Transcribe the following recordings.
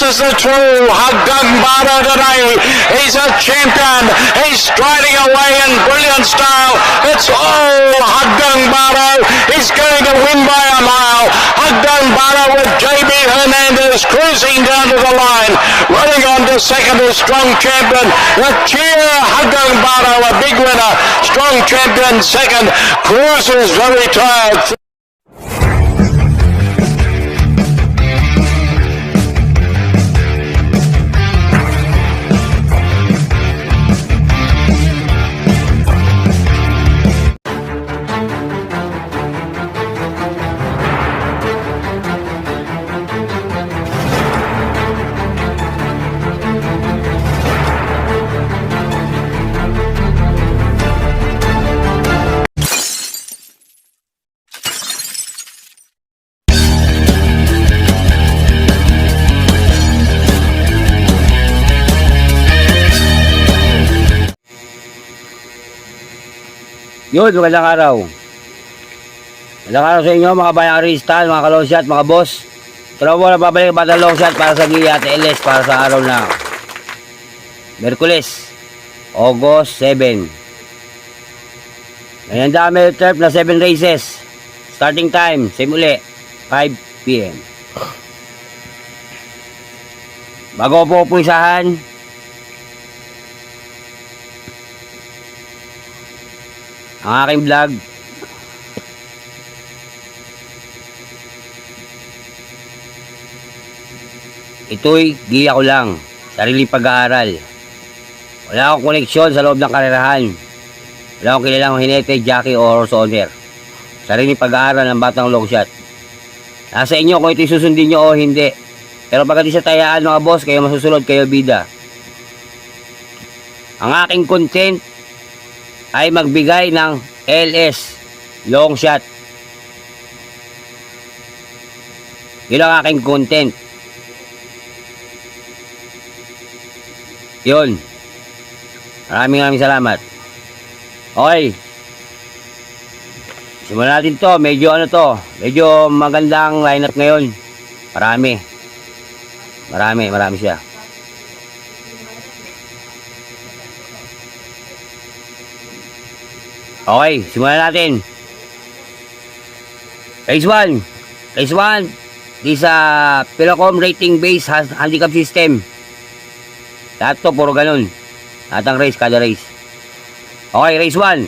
is the true Hagdang Bada today. He's a champion. He's striding away in brilliant style. It's all Hagdang Bada. He's going to win by a mile. Hagdang Bada with JB Hernandez cruising down to the line. Running on to second is Strong Champion. The cheer Hagdang Bada, a big winner. Strong Champion second. Cruiser's very tired. Yun, magandang araw. Magandang araw sa inyo mga bayang aristan, mga kalongshot, mga boss. Ito na po na babalik ang batang longshot para sa Gia at LS para sa araw na Merkules, August 7. Ngayon dami turf na 7 races. Starting time, same uli, 5 PM. Bago po puwisahan, ang aking vlog, ito'y giya ko lang, sariling pag-aaral. Wala akong koneksyon sa loob ng karerahan. Wala akong kilalang hinete, jockey o horse owner. Sariling pag-aaral ng batang longshot. Nasa inyo kung ito'y susundin nyo o hindi. Pero pagkat isa tayaan mga boss, kayo masusunod, kayo bida. Ang aking content ay magbigay ng LS long shot. Yun ang aking content. Yun. Maraming salamat. Okay, simulan natin to. Medyo medyo magandang lineup ngayon. Marami siya. Okay, simulan natin. Race 1. This Pilocom rating based handicap system. Lahat to, puro ganun. Lahat ng race, kada race. Okay, race 1.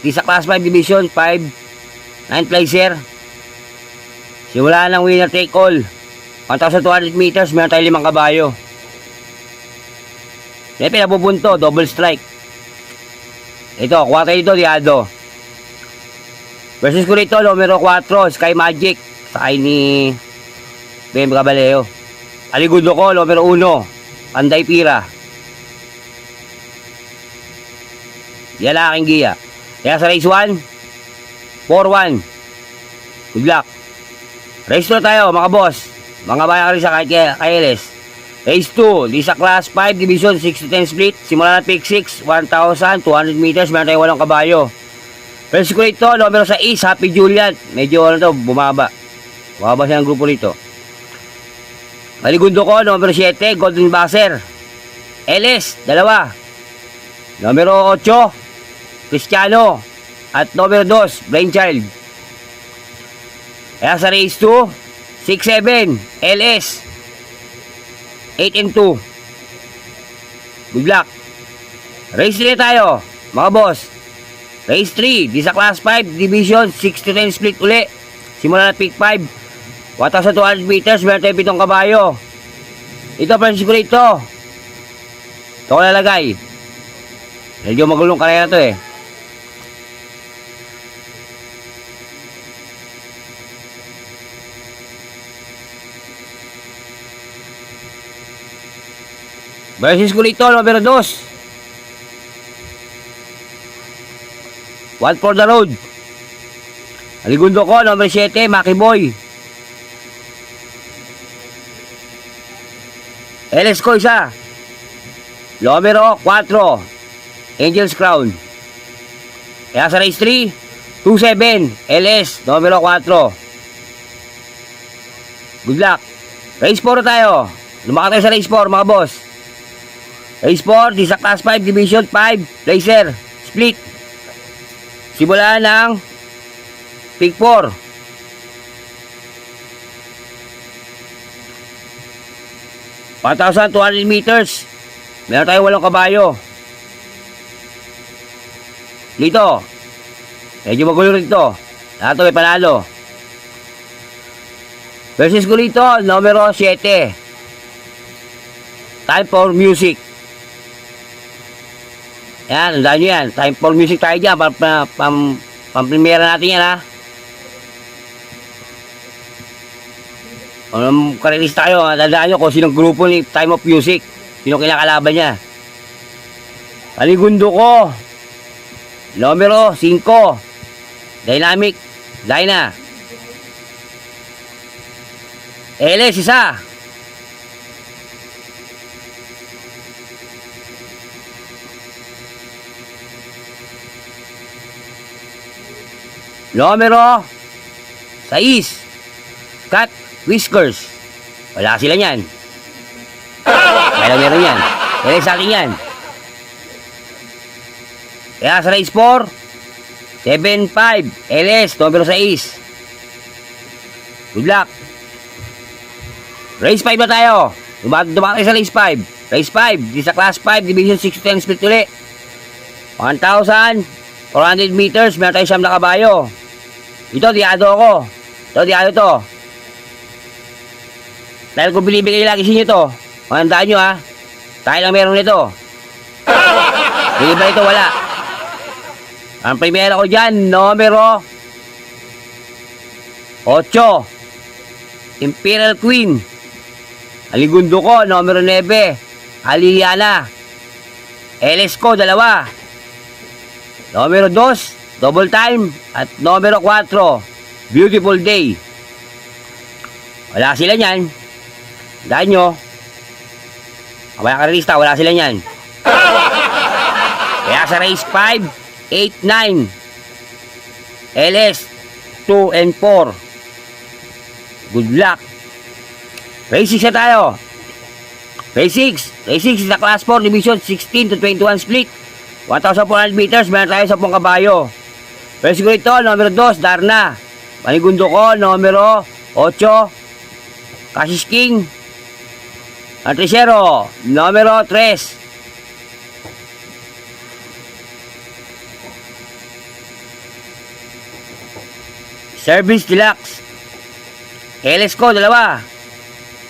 This class 5 division 5. 9 placer. Simulan ng winner take all. 1,200 meters, meron tayo 5 kabayo. May pinabubunto, double strike. Ito, 4 dito, Diado. Versus ko rito, numero 4, Sky Magic. Sakay ni BM Caballero. Aligundo ko, numero 1, Panday Pira. Yan ang aking giya. Kaya sa race 1, 4-1. Good luck. Race 2 tayo, mga boss. Mga bayang rin sa KLS. Race 2, di sa class 5 division 6-10 split. Simula na pick 6, 1,200 meters, meron tayo 8 kabayo. First ko rito, numero 6, Happy Julian. Medyo bumaba siya ng grupo rito. Maligundo ko, numero 7, Golden Buzzer. LS, 2. Numero 8, Cristiano. At numero 2, Brainchild. Kaya sa race 2, 6-7, LS. 8-2. Good luck. Race 3 tayo, mga boss. Race 3, di sa class 5 division 6-10 split uli. Simula na pick 5, 1,200 meters, meron tayo 7 kabayo. Ito, Francisco rito. Ito ko lalagay. Medyo magulong karera to eh. Versus ko rito, numero 2. One for the road. Aligundo ko, numero 7, Maki Boy. LS ko isa. Numero 4, Angel's Crown. Kaya sa race 3, 2-7, LS, numero 4. Good luck. Race 4 tayo. Lumakad tayo sa race 4 mga boss. Race 4, di sa class 5, division 5, laser, split. Simula ng pick 4. $1,200 meters. Meron tayong 8 kabayo. Dito. Medyo magulo rito. Lahat ito may panalo. Versus ko rito, numero 7. Time for music. Yan, tandaan nyo yan. Time for music tayo dyan. Pampremiera natin yan, ha. Karelista tayo, ha. Tandaan nyo kung sinong grupo ni Time of Music. Sinong kinakalaban niya. Panigundo ko. Numero 5. Dynamic. Dyna. LS, isa. Numero 6. Cat Whiskers. Wala sila niyan. Kaya meron yan. Kaya sa akin yan. Kaya sa race 4, 7-5. LS, numero 6. Good luck. Race 5 na tayo. Dumakay sa race 5. Race 5, di sa class 5, division 6 to 10 split uli. 1,400 meters, meron tayo siyam na kabayo. Ito, diado ako. Ito, diado to. Dahil kung binibigay lagi sa inyo to, mandaan nyo ha. Tayo lang meron nito. Hindi ba ito? Wala. Ang primera ko dyan, numero 8. Imperial Queen. Aligundo ko, numero 9. Aliliana. LS ko, 2. Numero 2, double time. At numero 4, beautiful day. Wala sila nyan. Dahil nyo, kabaya karista, wala sila nyan. Kaya sa race 5, 8, 9. LS 2 and 4. Good luck. Race 6 na tayo. Race 6. Race 6 is a class 4 division 16 to 21 split. 1,400 meters. Meron tayo 10 kabayo. Race ko ito, numero 2, Darna. Panigundo ko, numero 8, Cassius King. Antricero, numero 3. Service Deluxe. LS ko, 2.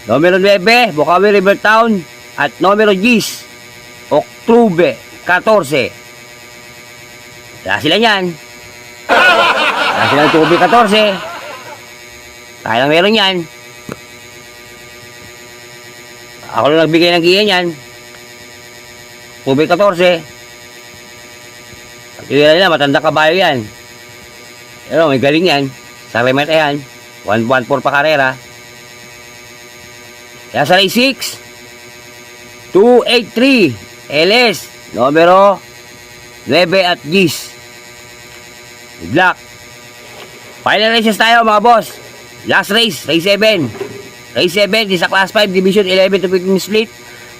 Numero 9, Bukawi River Town. At numero 10, Octubre 14. Wala sila yan. Wala sila Octubre 14. Kaya lang meron yan. Ako lang nagbigay ng giyan yan. Octubre 14. At yun nila, matanda kabayo yan. Pero may galing yan. Sa remet yan. 1-1-4 pa karera. Kaya sa race 6, 283 LS, numero 9 at 10. Good luck. Final races tayo mga boss. Last race, race 7. Race 7 is sa class 5 division 11 to 15 split.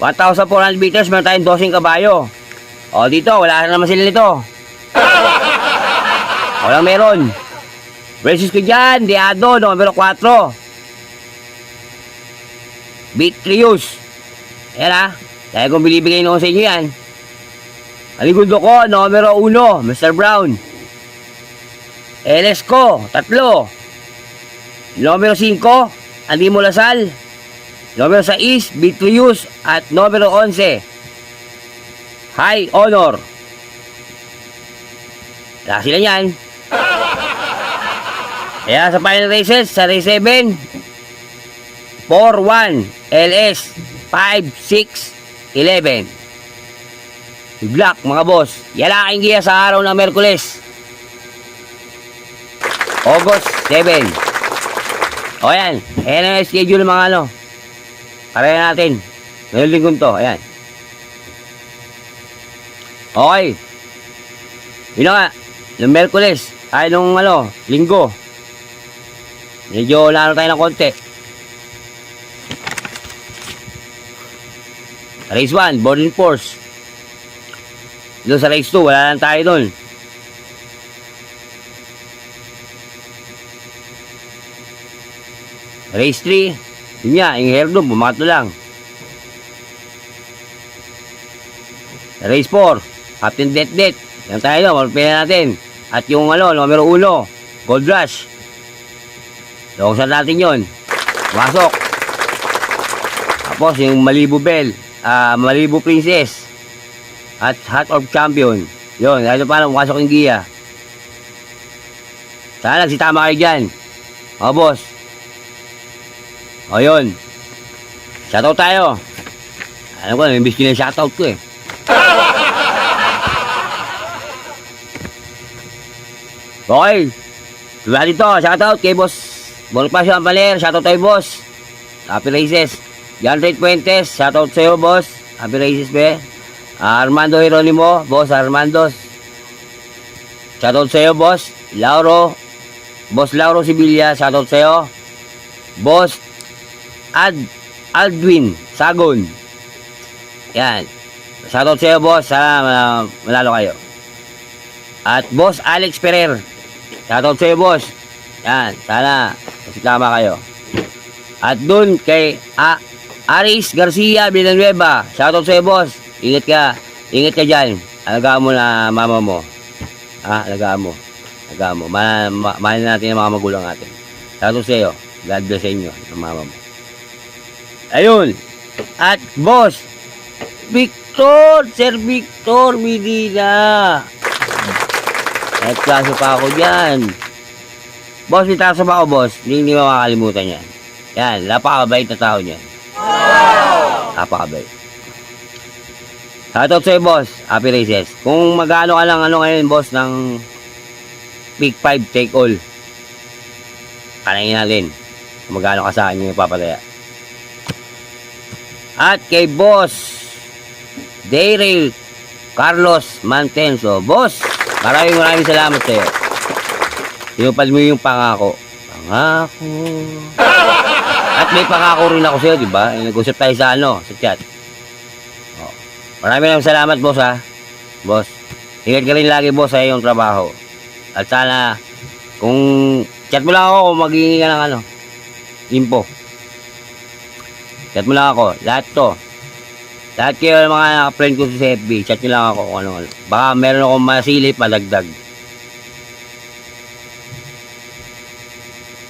1,400 meters, meron tayong 12 kabayo. O dito, wala na naman sila nito. Walang meron. Versus ko dyan, Diado, numero 4. Beatrius. Ayan ha. Dahil kung bilibigay noon sa inyo yan. Aligundo ko, numero 1, Mr. Brown. LS ko, 3. Numero 5, Andimo Lasal. Numero 6, Beatrius. At numero 11, High Honor. Wala sila yan. Kaya sa final races, sa race 7, 4-1, LS, 5-6, 11. Good luck mga boss. Yalaking giya sa araw ng Merkules. August 7. O yan. Ayan ang schedule ng mga ano. Karaya natin. Ngayon lingkong to. Ayan. Okay. Yun nga. Ng Merkules. Ay nung ano, linggo. Medyo lalo tayo ng konti. Race 1, boarding force. Doon sa race 2, wala lang tayo doon. Race 3, yun nga, yung hair doon, bumato lang. Race 4, Captain Det. Yan tayo doon, malupin natin. At yung numero 1, Gold Rush. Luksan natin yun. Masok. Tapos yung Malibu Bell, Malibu Princess. At Heart of Champion. Yun, ito pa lang, pumasok yung giya. Sana nagsitama kayo dyan. O, boss. O, yun. Shoutout tayo. Alam ko, namimbis nyo na yung shoutout ko eh. Okay. Diba dito, shoutout kay boss Bonifacio Ampaler. Shoutout tayo, boss. Happy races. Jan Red Puentes. Shoutout sa'yo, boss. Happy races, be. Armando Jeronimo, boss Armando. Shoutout sa'yo, boss. Boss Lauro Sibilla, shoutout sa'yo. Boss Aldwin Sagon. Yan. Shoutout sa'yo, boss. Sana manalo kayo. At boss Alex Ferrer. Shoutout sa'yo, boss. Yan. Sana masitama kayo. At dun kay Aris Garcia Villanueva. Shoutout sa'yo, boss. Ingat ka dyan. Alagaan mo na mama mo. Alagaan mo. Mahal natin ang mga magulang natin. Shoutout sa iyo. God bless sa inyo, ang mama mo. Ayun. At boss, Sir Victor Medina. At kaso pa ako dyan. Boss, may taso pa ako, boss. Hindi mo makakalimutan yan. Yan, napakabait na tao niyan. Napakabait. Shoutout sa'yo, boss. Happy races. Kung magano ka lang ngayon, boss, ng Big 5 take all. Kanayin natin. Kung magano ka sa akin yung ipapataya. At kay boss Daryl Carlos Mantenso. Boss, maraming salamat sa'yo. Tinupad mo yung pangako. At may pangako rin ako sa'yo, diba? Nag-usap tayo sa chat. Maraming salamat, boss, ha. Boss, ingat ka rin lagi, boss, sa iyong trabaho. At sana, kung chat mo lang ako, kung maghihingi ka ng info. Chat mo lang ako. Lahat kayo mga friend ko sa FB, chat nyo lang ako kung ano. Baka meron akong masilip, madagdag.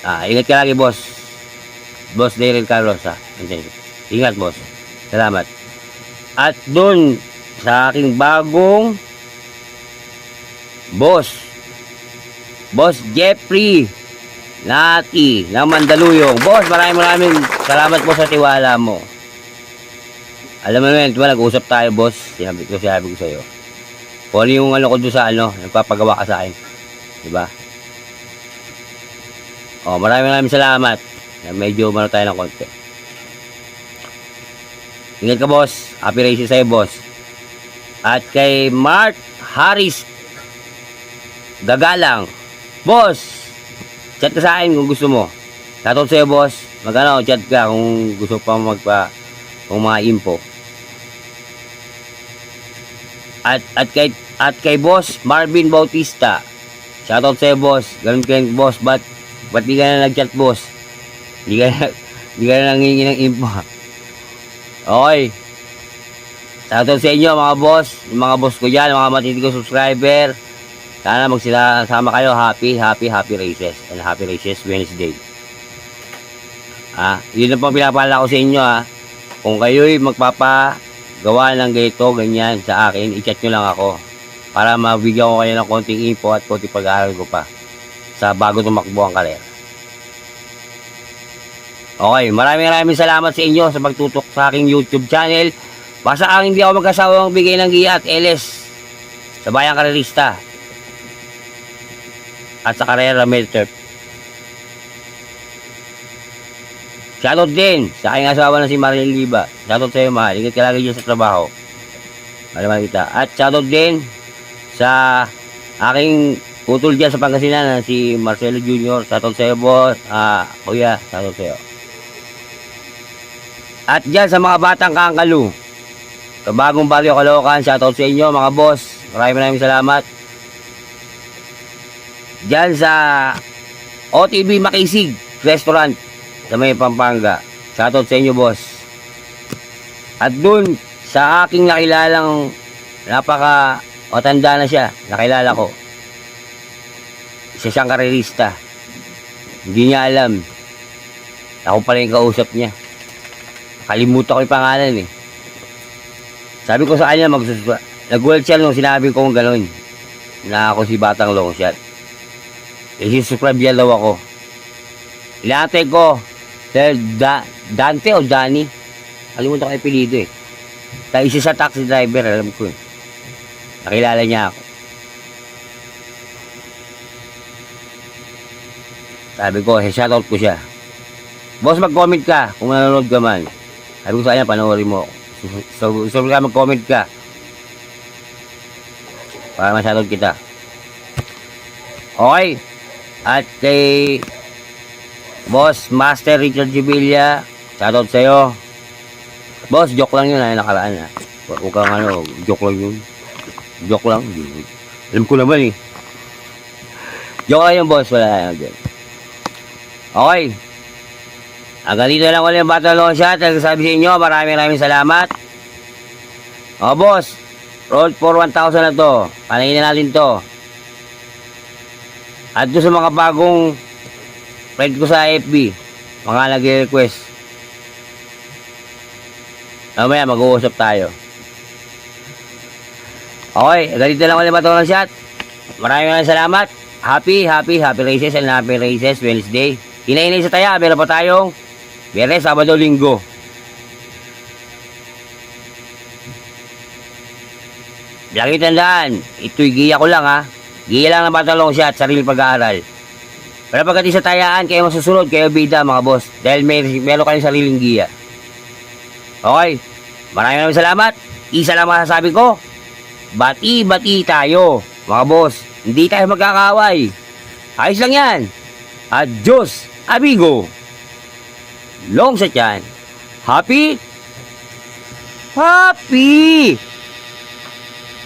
Ingat ka lagi, boss. Boss Daryl Carlos, ha. Ingat, boss. Salamat. At dun sa aking bagong boss Jeffrey Nati ng Mandaluyong. Boss, maraming salamat po sa tiwala mo. Alam mo naman, diba, nag-usap tayo, boss. Sinabi ko sa'yo. Kung ano yung ko doon sa nagpapagawa ka sa akin. Diba? Maraming salamat. Medyo tayo ng konti. Ingat ka, boss. Happy races sa'yo, boss. At kay Mark Harris Gagalang. Boss, chat ka sa akin kung gusto mo. Shoutout sa'yo, boss. Chat ka kung gusto pa kung mga info. At kay boss Marvin Bautista. Shoutout sa'yo, boss. Ganun kayo, boss. Ba't di ka na nag-chat, boss? Di ka na nangingi ng info. Okay. Shoutout sa inyo, mga boss. Yung mga boss ko dyan, mga matindi ko subscriber. Sana magsama kayo. Happy races. And happy races Wednesday. Yun na pang pinapala ko sa inyo, Kung kayo'y magpapagawa ng ganito, ganyan sa akin, i-chat nyo lang ako. Para mabigyan ko kayo ng konting info at konting pag-aaral ko pa sa bago tumakbo ang karera. Okay, maraming salamat sa inyo sa pagtutok sa aking YouTube channel. Basta hindi ako magkasawang bigay ng giya at LS sa Bayang Karerista at sa Karera Medturf. Shoutout din sa aking asawa na si Mariel Liba. Shoutout sa iyo, mahal. Ingat ka lagi dyan sa trabaho. Malaman kita. At shoutout din sa aking putol dyan sa Pangasinan na si Marcelo Jr. Shoutout sa iyo, boss. Kuya, shoutout sa iyo. At dyan sa mga batang Kangkalu, Sa bagong baryo Caloocan, shoutout sa inyo mga boss. Maraming salamat. Diyan sa OTB Makisig Restaurant sa may Pampanga. Shoutout sa inyo boss. At dun sa aking nakilalang tanda na siya, nakilala ko. Isa siyang karerista. Hindi niya alam. Ako pala yung kausap niya. Kalimutan ko yung pangalan eh. Sabi ko sa kanya, nag-world siya nung sinabi ko gano'n. Na ako si Batang Longshot. I-subscribe niya daw ako. Ilate ko, Sir Dante o Danny. Kalimutan ko yung pilido eh. Isa sa taxi driver, alam ko eh. Nakilala niya ako. Sabi ko, shoutout ko siya. Boss, mag-comment ka kung nanonood ka man. Sabi ko sa kanya, panoorin mo. So ka mag-comment ka. Para ma-shoutout kita. Okay. At kay Boss Master Richard Gibilia, shoutout sa'yo. Boss, joke lang yun nakaraan Huwag kang joke lang yun. Joke lang. Alam ko naman eh. Joke lang yun, boss. Wala yan dyan. Okay. Hanggang dito lang ulit yung Batang Longshot. Sabi sa inyo, maraming salamat. O, boss. Roll for 1,000 na to. Panayin na natin to. At doon sa mga bagong friend ko sa FB, mga nag-request. Mamaya, mag-uusap tayo. Okay. Hanggang dito lang ulit yung Batang Longshot. Maraming salamat. Happy races and happy races Wednesday. Hinahinay sa taya, meron pa tayong Biyernes, Sabado, Linggo. Lagi tandaan, ito'y giya ko lang Giya lang ng Batang Longshot, sarili pag-aaral. Pero pagdating sa tayaan, kayo masusunod, kayo bida mga boss. Dahil meron kayong sariling giya. Okay, maraming salamat. Isa lang masasabi ko, bati tayo mga boss. Hindi tayo magkakaway. Ayos lang yan. Adios, amigo. Longshot yan. Happy?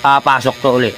Papasok to ulit.